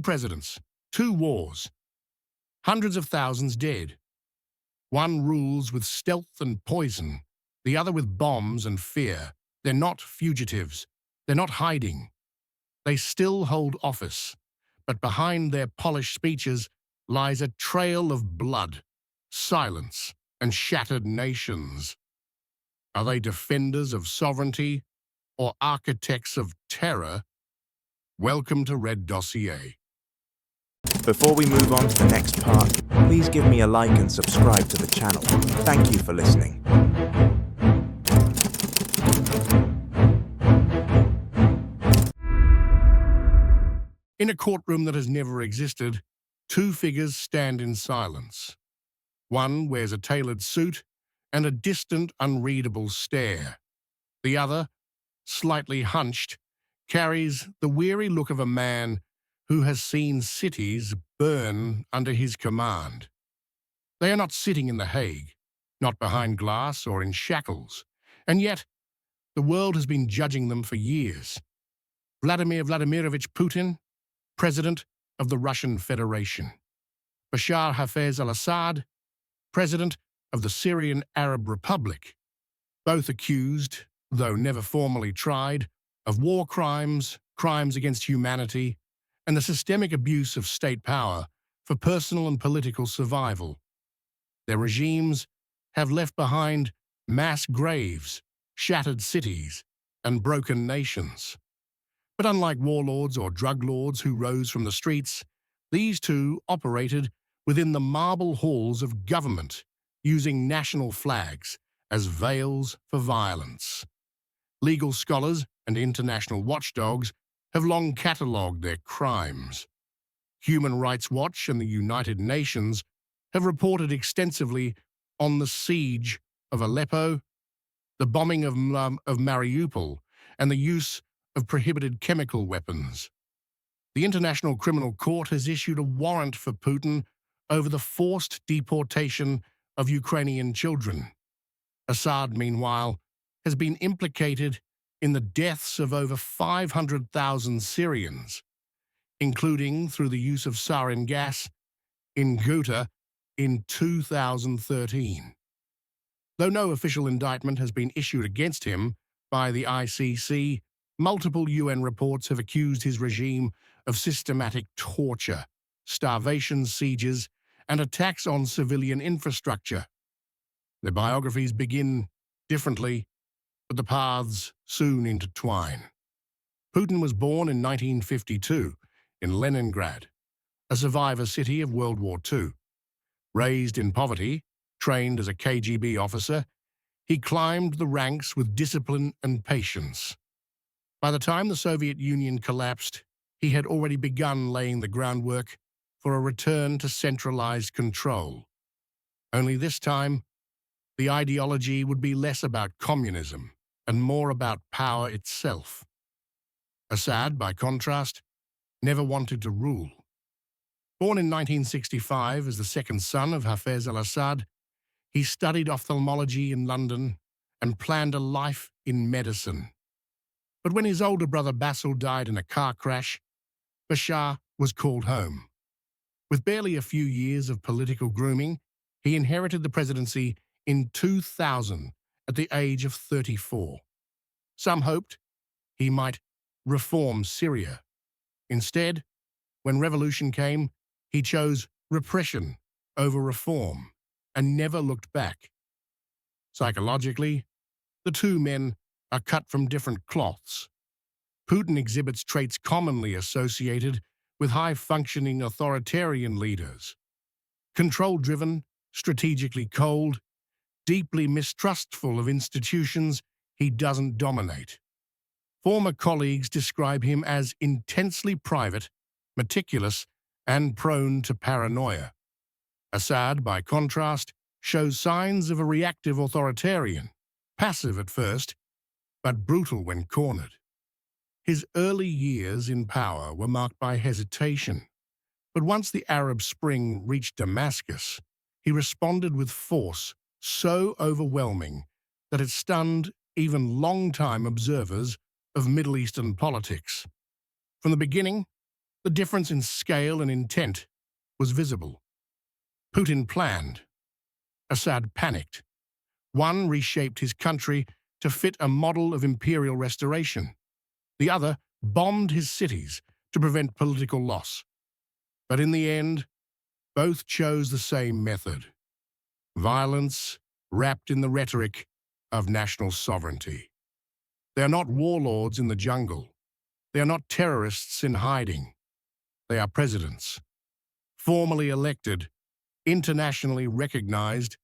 presidents, 2 wars, hundreds of thousands dead. One rules with stealth and poison, the other with bombs and fear. They're not fugitives. They're not hiding. They still hold office, but behind their polished speeches lies a trail of blood, silence, and shattered nations. Are they defenders of sovereignty or architects of terror? Welcome to Red Dossier. Before we move on to the next part, please give me a like and subscribe to the channel. Thank you for listening. In a courtroom that has never existed, 2 figures stand in silence. One wears a tailored suit and a distant, unreadable stare. The other, slightly hunched, carries the weary look of a man who has seen cities burn under his command. They are not sitting in The Hague, not behind glass or in shackles, and yet the world has been judging them for years. Vladimir Vladimirovich Putin, President of the Russian Federation. Bashar al-Assad, President of the Syrian Arab Republic. Both accused, though never formally tried, of war crimes, crimes against humanity, and the systemic abuse of state power for personal and political survival. Their regimes have left behind mass graves, shattered cities, and broken nations. But unlike warlords or drug lords who rose from the streets, these 2 operated within the marble halls of government, using national flags as veils for violence. Legal scholars and international watchdogs have long catalogued their crimes. Human Rights Watch and the United Nations have reported extensively on the siege of Aleppo, the bombing of Mariupol, and the use of prohibited chemical weapons. The International Criminal Court has issued a warrant for Putin over the forced deportation of Ukrainian children. Assad, meanwhile, has been implicated in the deaths of over 500,000 Syrians, including through the use of sarin gas in Bucha in 2013. Though no official indictment has been issued against him by the ICC, multiple UN reports have accused his regime of systematic torture, starvation sieges, and attacks on civilian infrastructure. Their biographies begin differently, but the paths soon intertwine. Putin was born in 1952 in Leningrad, a survivor city of World War II. Raised in poverty, trained as a KGB officer, he climbed the ranks with discipline and patience. By the time the Soviet Union collapsed, he had already begun laying the groundwork for a return to centralized control. Only this time, the ideology would be less about communism and more about power itself. Assad, by contrast, never wanted to rule. Born in 1965 as the second son of Hafez al-Assad, he studied ophthalmology in London and planned a life in medicine. But when his older brother Basil died in a car crash, Bashar was called home. With barely a few years of political grooming, he inherited the presidency in 2000 at the age of 34. Some hoped he might reform Syria. Instead, when revolution came, he chose repression over reform and never looked back. Psychologically, the 2 men are cut from different cloths. Putin exhibits traits commonly associated with high-functioning authoritarian leaders. Control-driven, strategically cold, deeply mistrustful of institutions he doesn't dominate. Former colleagues describe him as intensely private, meticulous, and prone to paranoia. Assad, by contrast, shows signs of a reactive authoritarian, passive at first, but brutal when cornered. His early years in power were marked by hesitation, but once the Arab Spring reached Damascus, he responded with force so overwhelming that it stunned even long-time observers of Middle Eastern politics. From the beginning, The difference in scale and intent was visible. Putin planned. Assad panicked. One reshaped his country to fit a model of imperial restoration. The other bombed his cities to prevent political loss. But in the end, both chose the same method: violence wrapped in the rhetoric of national sovereignty. They are not warlords in the jungle. They are not terrorists in hiding. They are presidents, formally elected, internationally recognized,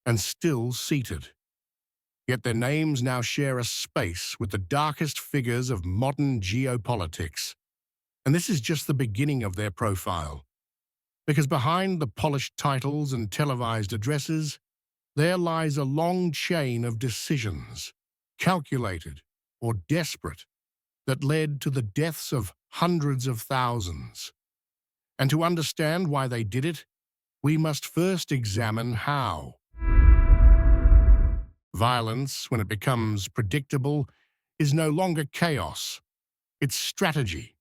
and still seated. Yet their names now share a space with the darkest figures of modern geopolitics. And this is just the beginning of their profile. Because behind the polished titles and televised addresses, there lies a long chain of decisions, calculated or desperate, that led to the deaths of hundreds of thousands. And to understand why they did it, we must first examine how. Violence, when it becomes predictable, is no longer chaos. It's strategy.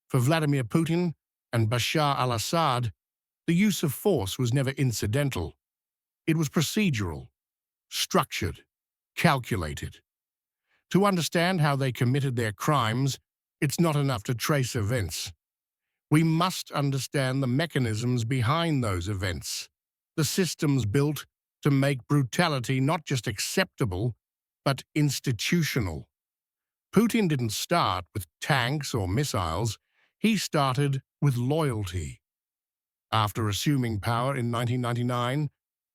For Vladimir Putin and Bashar al-Assad, the use of force was never incidental. It was procedural, structured, calculated. To understand how they committed their crimes, it's not enough to trace events. We must understand the mechanisms behind those events, the systems built to make brutality not just acceptable, but institutional. Putin didn't start with tanks or missiles. He started with loyalty. After assuming power in 1999,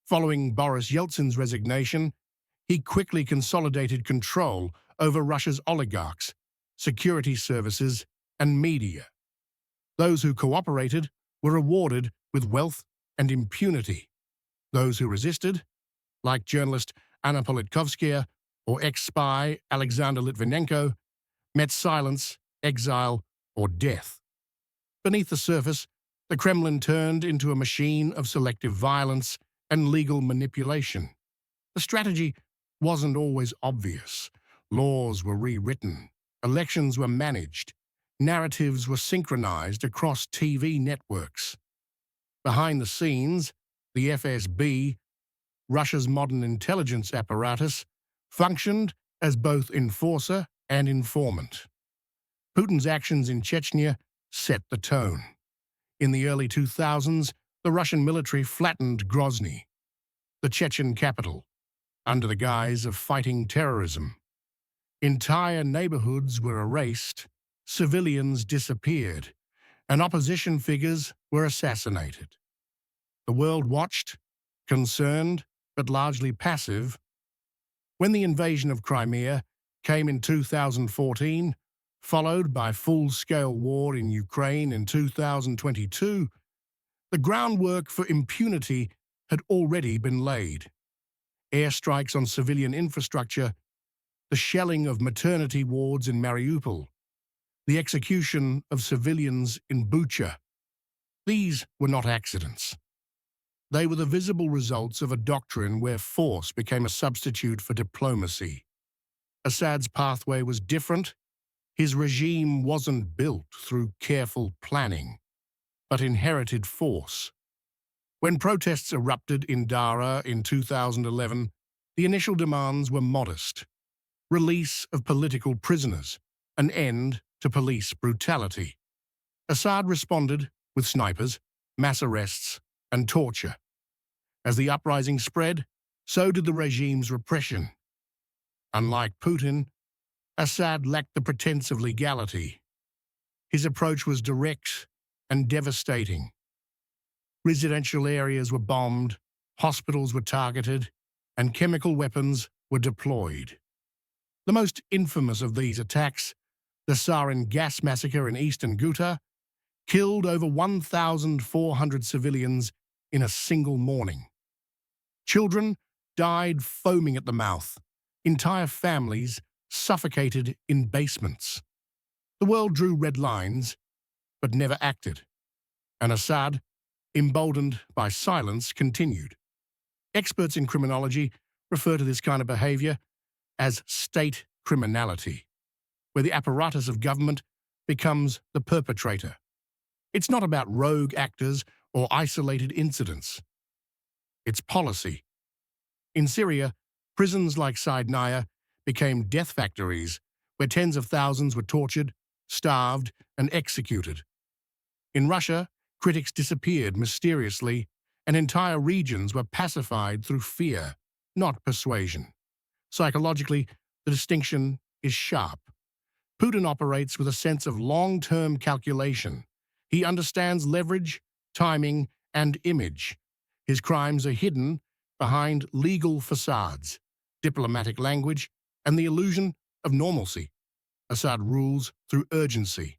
following Boris Yeltsin's resignation, he quickly consolidated control over Russia's oligarchs, security services, and media. Those who cooperated were rewarded with wealth and impunity. Those who resisted, like journalist Anna Politkovskaya or ex-spy Alexander Litvinenko, met silence, exile, or death. Beneath the surface, the Kremlin turned into a machine of selective violence and legal manipulation. The strategy wasn't always obvious. Laws were rewritten, elections were managed, narratives were synchronized across TV networks. Behind the scenes, the FSB, Russia's modern intelligence apparatus, functioned as both enforcer and informant. Putin's actions in Chechnya set the tone. In the early 2000s, the Russian military flattened Grozny, the Chechen capital, under the guise of fighting terrorism. Entire neighborhoods were erased, civilians disappeared, and opposition figures were assassinated. The world watched, concerned, but largely passive. When the invasion of Crimea came in 2014, followed by full-scale war in Ukraine in 2022, the groundwork for impunity had already been laid. Airstrikes on civilian infrastructure, the shelling of maternity wards in Mariupol, the execution of civilians in Bucha. These were not accidents. They were the visible results of a doctrine where force became a substitute for diplomacy. Assad's pathway was different. His regime wasn't built through careful planning, but inherited force. When protests erupted in Dara in 2011, the initial demands were modest: release of political prisoners, an end to police brutality. Assad responded with snipers, mass arrests, and torture. As the uprising spread, so did the regime's repression. Unlike Putin, Assad lacked the pretense of legality. His approach was direct and devastating. Residential areas were bombed, hospitals were targeted, and chemical weapons were deployed. The most infamous of these attacks, the sarin gas massacre in eastern Ghouta, killed over 1,400 civilians in a single morning. Children died foaming at the mouth. Entire families suffocated in basements. The world drew red lines, but never acted. And Assad, emboldened by silence, continued. Experts in criminology refer to this kind of behavior as state criminality, where the apparatus of government becomes the perpetrator. It's not about rogue actors or isolated incidents. It's policy. In Syria, prisons like Sinai became death factories where tens of thousands were tortured, starved, and executed. In Russia, critics disappeared mysteriously, and entire regions were pacified through fear, not persuasion. Psychologically, the distinction is sharp. Putin operates with a sense of long-term calculation. He understands leverage, timing, and image. His crimes are hidden behind legal facades, diplomatic language, and the illusion of normalcy. Assad rules through urgency.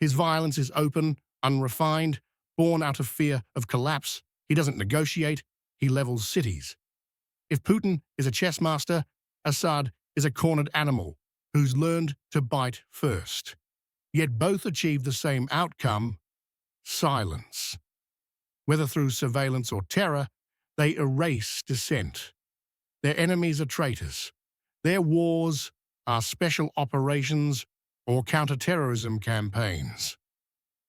His violence is open, unrefined, born out of fear of collapse. He doesn't negotiate, he levels cities. If Putin is a chess master, Assad is a cornered animal who's learned to bite first. Yet both achieve the same outcome: silence. Whether through surveillance or terror, they erase dissent. Their enemies are traitors. Their wars are special operations or counter-terrorism campaigns.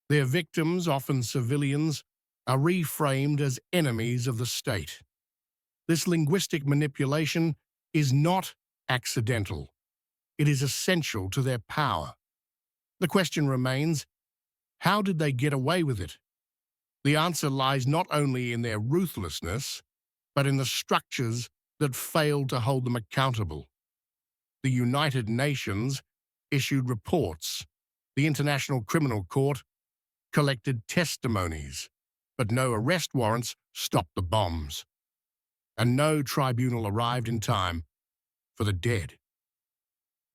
Their victims, often civilians, are reframed as enemies of the state. This linguistic manipulation is not accidental. It is essential to their power. The question remains, how did they get away with it? The answer lies not only in their ruthlessness, but in the structures that failed to hold them accountable. The United Nations issued reports. The International Criminal Court collected testimonies, but no arrest warrants stopped the bombs. And no tribunal arrived in time for the dead.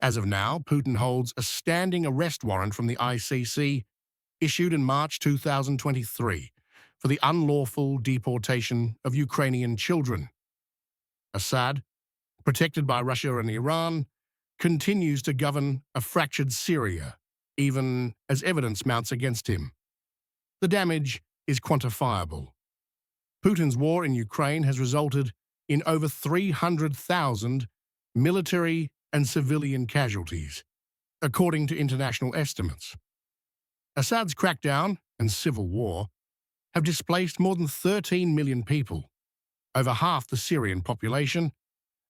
As of now, Putin holds a standing arrest warrant from the ICC issued in March 2023 for the unlawful deportation of Ukrainian children. Assad, protected by Russia and Iran, continues to govern a fractured Syria, even as evidence mounts against him. The damage is quantifiable. Putin's war in Ukraine has resulted in over 300,000 military and civilian casualties, according to international estimates. Assad's crackdown and civil war have displaced more than 13 million people, over half the Syrian population,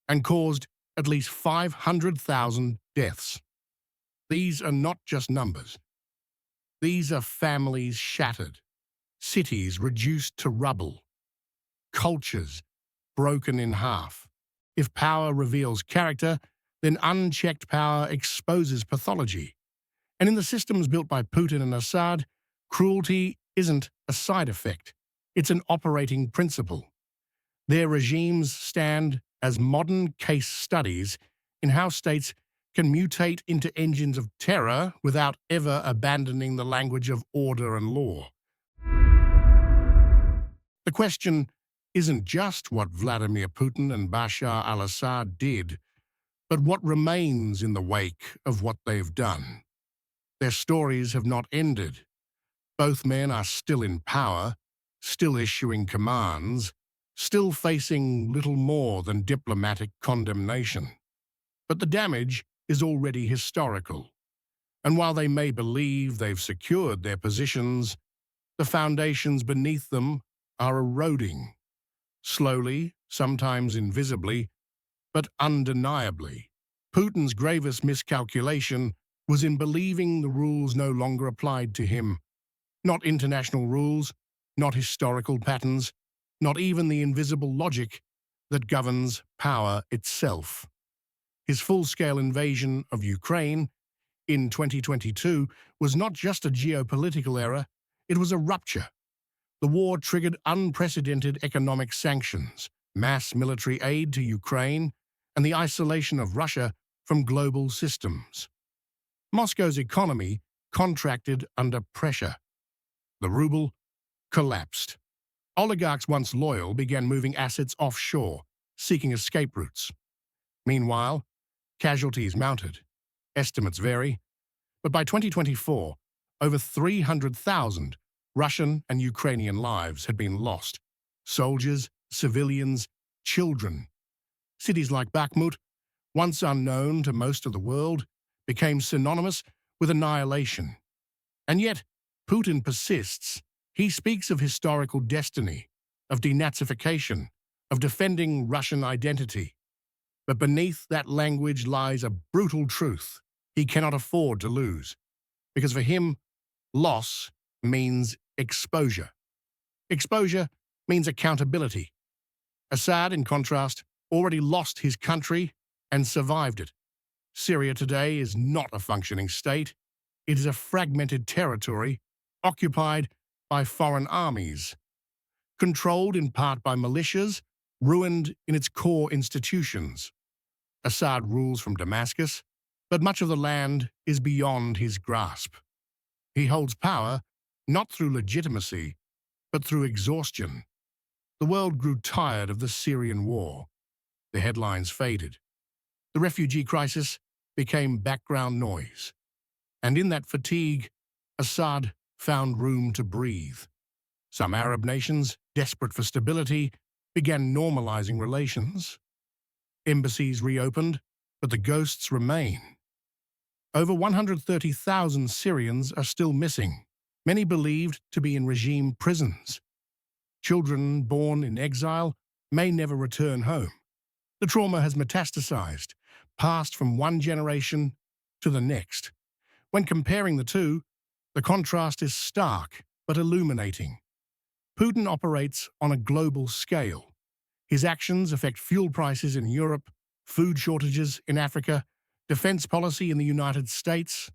and caused at least 500,000 deaths. These are not just numbers. These are families shattered, cities reduced to rubble, cultures broken in half. If power reveals character, then unchecked power exposes pathology. And in the systems built by Putin and Assad, cruelty isn't a side effect. It's an operating principle. Their regimes stand as modern case studies in how states can mutate into engines of terror without ever abandoning the language of order and law. The question isn't just what Vladimir Putin and Bashar al-Assad did, but what remains in the wake of what they've done. Their stories have not ended. Both men are still in power, still issuing commands, still facing little more than diplomatic condemnation. But the damage is already historical. And while they may believe they've secured their positions, the foundations beneath them are eroding. Slowly, sometimes invisibly, but undeniably. Putin's gravest miscalculation was in believing the rules no longer applied to him. Not international rules, not historical patterns, not even the invisible logic that governs power itself. His full-scale invasion of Ukraine in 2022 was not just a geopolitical error, it was a rupture. The war triggered unprecedented economic sanctions, mass military aid to Ukraine, and the isolation of Russia from global systems. Moscow's economy contracted under pressure. The ruble collapsed. Oligarchs once loyal began moving assets offshore, seeking escape routes. Meanwhile, casualties mounted. Estimates vary, but by 2024, over 300,000 Russian and Ukrainian lives had been lost. Soldiers, civilians, children. Cities like Bakhmut, once unknown to most of the world, became synonymous with annihilation. And yet, Putin persists, he speaks of historical destiny, of denazification, of defending Russian identity. But beneath that language lies a brutal truth he cannot afford to lose, because for him, loss means exposure. Exposure means accountability. Assad, in contrast, already lost his country and survived it. Syria today is not a functioning state. It is a fragmented territory occupied by foreign armies, controlled in part by militias, ruined in its core institutions. Assad rules from Damascus, but much of the land is beyond his grasp. He holds power not through legitimacy, but through exhaustion. The world grew tired of the Syrian war. The headlines faded. The refugee crisis became background noise. And in that fatigue, Assad found room to breathe. Some Arab nations, desperate for stability, began normalizing relations. Embassies reopened, but the ghosts remain. Over 130,000 Syrians are still missing, many believed to be in regime prisons. Children born in exile may never return home. The trauma has metastasized, passed from one generation to the next. When comparing the two, the contrast is stark but illuminating. Putin operates on a global scale. His actions affect fuel prices in Europe, food shortages in Africa, defense policy in the United States.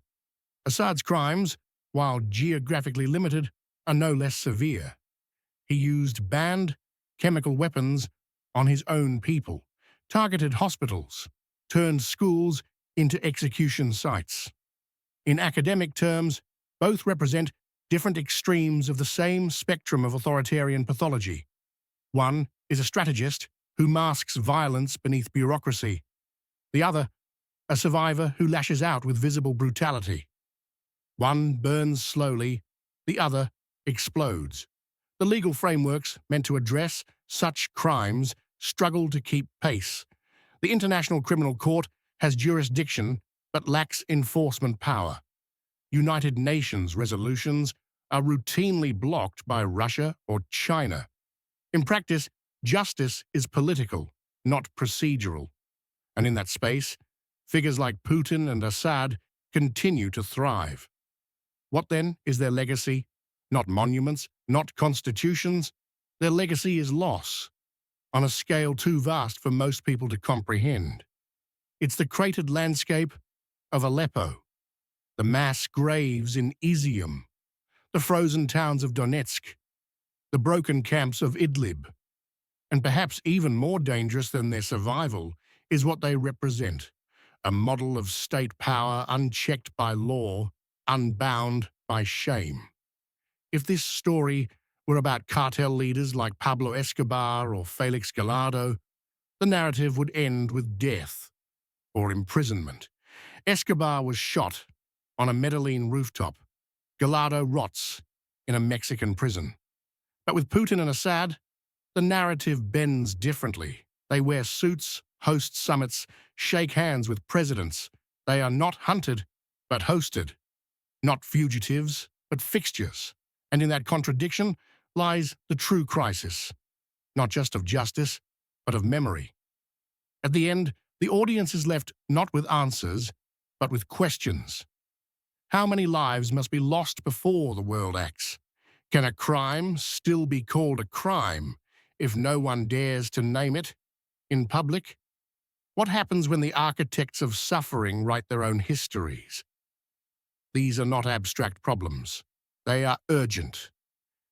Assad's crimes, while geographically limited, are no less severe. He used banned chemical weapons on his own people, targeted hospitals, turned schools into execution sites. In academic terms, both represent different extremes of the same spectrum of authoritarian pathology. One is a strategist who masks violence beneath bureaucracy. The other, a survivor who lashes out with visible brutality. One burns slowly, the other explodes. The legal frameworks meant to address such crimes struggle to keep pace. The International Criminal Court has jurisdiction but lacks enforcement power. United Nations resolutions are routinely blocked by Russia or China. In practice, justice is political, not procedural. And in that space, figures like Putin and Assad continue to thrive. What then is their legacy? Not monuments, not constitutions. Their legacy is loss, on a scale too vast for most people to comprehend. It's the cratered landscape of Aleppo, the mass graves in Izium, the frozen towns of Donetsk, the broken camps of Idlib. And perhaps even more dangerous than their survival is what they represent, a model of state power unchecked by law, unbound by shame. If this story were about cartel leaders like Pablo Escobar or Felix Gallardo, the narrative would end with death or imprisonment. Escobar was shot on a Medellin rooftop. Gallardo rots in a Mexican prison. But with Putin and Assad, the narrative bends differently. They wear suits, host summits, shake hands with presidents. They are not hunted, but hosted. Not fugitives, but fixtures. And in that contradiction lies the true crisis, not just of justice, but of memory. At the end, the audience is left not with answers, but with questions. How many lives must be lost before the world acts? Can a crime still be called a crime if no one dares to name it in public? What happens when the architects of suffering write their own histories? These are not abstract problems. They are urgent.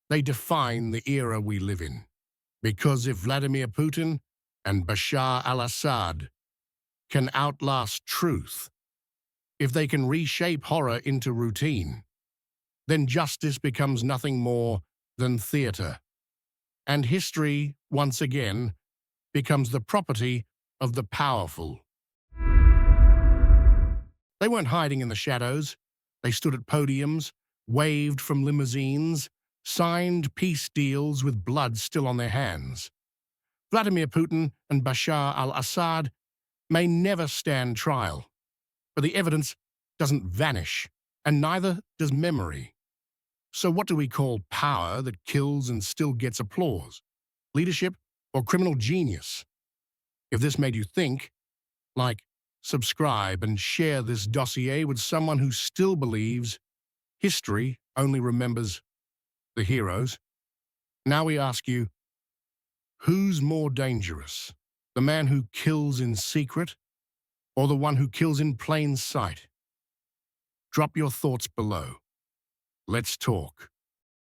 They define the era we live in. Because if Vladimir Putin and Bashar al-Assad can outlast truth, if they can reshape horror into routine, then justice becomes nothing more than theater. And history, once again, becomes the property of the powerful. They weren't hiding in the shadows. They stood at podiums, waved from limousines, signed peace deals with blood still on their hands. Vladimir Putin and Bashar al-Assad may never stand trial, but the evidence doesn't vanish, and neither does memory. So what do we call power that kills and still gets applause? Leadership or criminal genius? If this made you think, like, subscribe and share this dossier with someone who still believes history only remembers the heroes. Now we ask you, who's more dangerous? The man who kills in secret or the one who kills in plain sight? Drop your thoughts below. Let's talk.